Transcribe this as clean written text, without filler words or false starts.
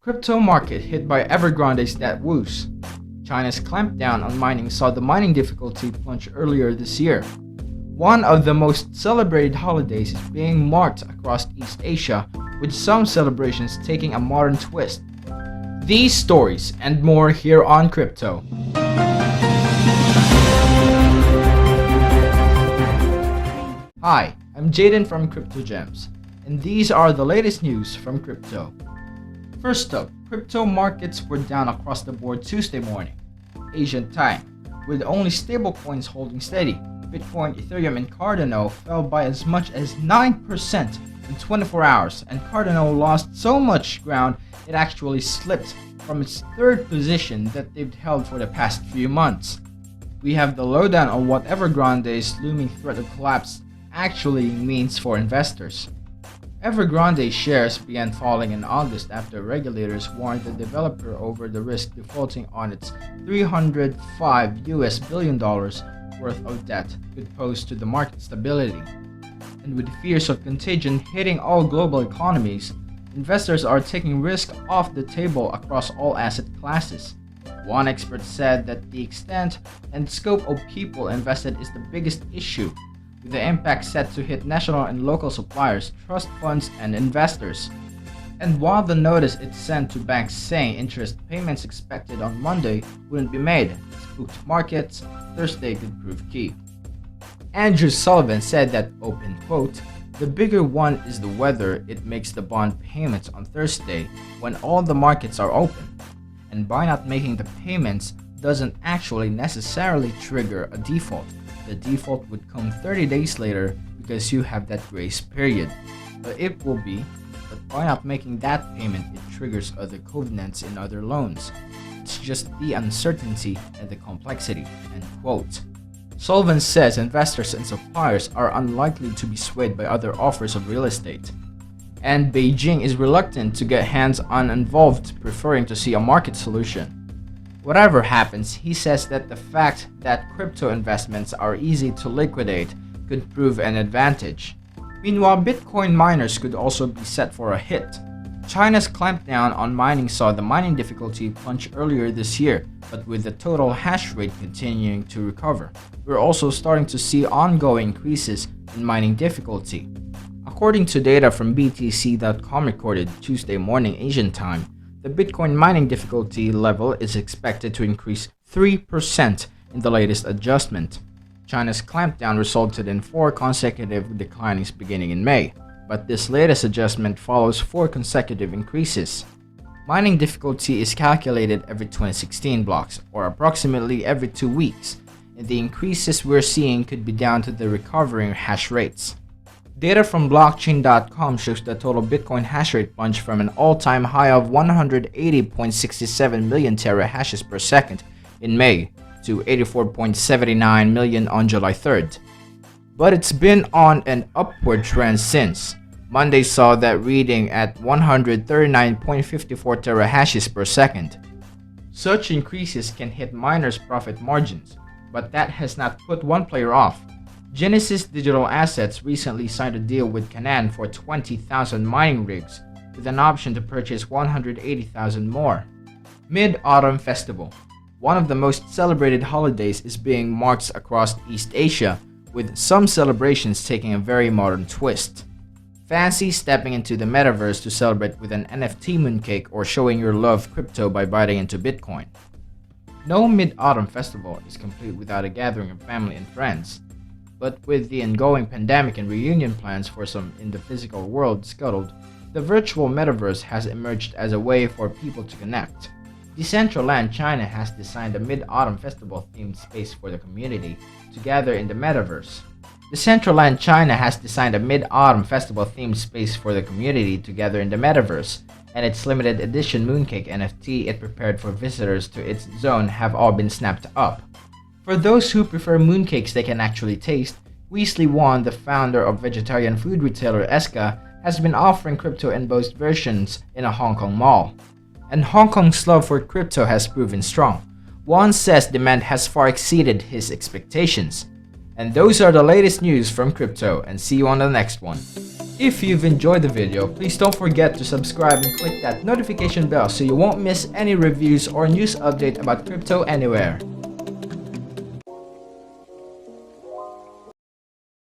Crypto market hit by Evergrande's woes. China's clampdown on mining saw the mining difficulty plunge earlier this year. One of the most celebrated holidays is being marked across East Asia, with some celebrations taking a modern twist. These stories and more here on Crypto. Hi, I'm Jaden from Crypto Gems, and these are the latest news from crypto. First up, crypto markets were down across the board Tuesday morning, Asian time, with only stablecoins holding steady. Bitcoin, Ethereum, and Cardano fell by as much as 9% in 24 hours, and Cardano lost so much ground it actually slipped from its third position that they've held for the past few months. We have the lowdown on what Evergrande's looming threat of collapse actually means for investors. Evergrande shares began falling in August after regulators warned the developer over the risk defaulting on its $305 billion worth of debt could pose to the market stability. And with fears of contagion hitting all global economies, investors are taking risk off the table across all asset classes. One expert said that the extent and scope of people invested is the biggest issue, with the impact set to hit national and local suppliers, trust funds, and investors. And while the notice it sent to banks saying interest payments expected on Monday wouldn't be made, spooked markets, Thursday could prove key. Andrew Sullivan said that, open quote, "The bigger one is the whether it makes the bond payments on Thursday when all the markets are open. And by not making the payments doesn't actually necessarily trigger a default. The default would come 30 days later because you have that grace period. But it will be, but by not making that payment it triggers other covenants in other loans. It's just the uncertainty and the complexity," end quote. Sullivan says investors and suppliers are unlikely to be swayed by other offers of real estate. And Beijing is reluctant to get hands-on involved, preferring to see a market solution. Whatever happens, he says that the fact that crypto investments are easy to liquidate could prove an advantage. Meanwhile, Bitcoin miners could also be set for a hit. China's clampdown on mining saw the mining difficulty plunge earlier this year, but with the total hash rate continuing to recover, we're also starting to see ongoing increases in mining difficulty. According to data from BTC.com recorded Tuesday morning Asian time, the Bitcoin mining difficulty level is expected to increase 3% in the latest adjustment. China's clampdown resulted in 4 consecutive declines beginning in May, but this latest adjustment follows 4 consecutive increases. Mining difficulty is calculated every 2016 blocks, or approximately every 2 weeks, and the increases we're seeing could be down to the recovering hash rates. Data from blockchain.com shows the total Bitcoin hash rate plunged from an all-time high of 180.67 million terahashes per second in May to 84.79 million on July 3rd. But it's been on an upward trend since. Monday saw that reading at 139.54 terahashes per second. Such increases can hit miners' profit margins, but that has not put one player off. Genesis Digital Assets recently signed a deal with Canaan for 20,000 mining rigs, with an option to purchase 180,000 more. Mid-Autumn Festival. One of the most celebrated holidays is being marked across East Asia, with some celebrations taking a very modern twist. Fancy stepping into the metaverse to celebrate with an NFT mooncake or showing your love crypto by biting into Bitcoin. No Mid-Autumn Festival is complete without a gathering of family and friends. But with the ongoing pandemic and reunion plans for some in the physical world scuttled, the virtual metaverse has emerged as a way for people to connect. Decentralized China has designed a Mid-Autumn Festival themed space for the community to gather in the metaverse. Decentralized China has designed a Mid-Autumn Festival themed space for the community to gather in the metaverse, and its limited edition mooncake NFT it prepared for visitors to its zone have all been snapped up. For those who prefer mooncakes they can actually taste, Weasley Wan, the founder of vegetarian food retailer Eska, has been offering crypto-embossed versions in a Hong Kong mall. And Hong Kong's love for crypto has proven strong. Wan says demand has far exceeded his expectations. And those are the latest news from crypto, and see you on the next one. If you've enjoyed the video, please don't forget to subscribe and click that notification bell so you won't miss any reviews or news update about crypto anywhere.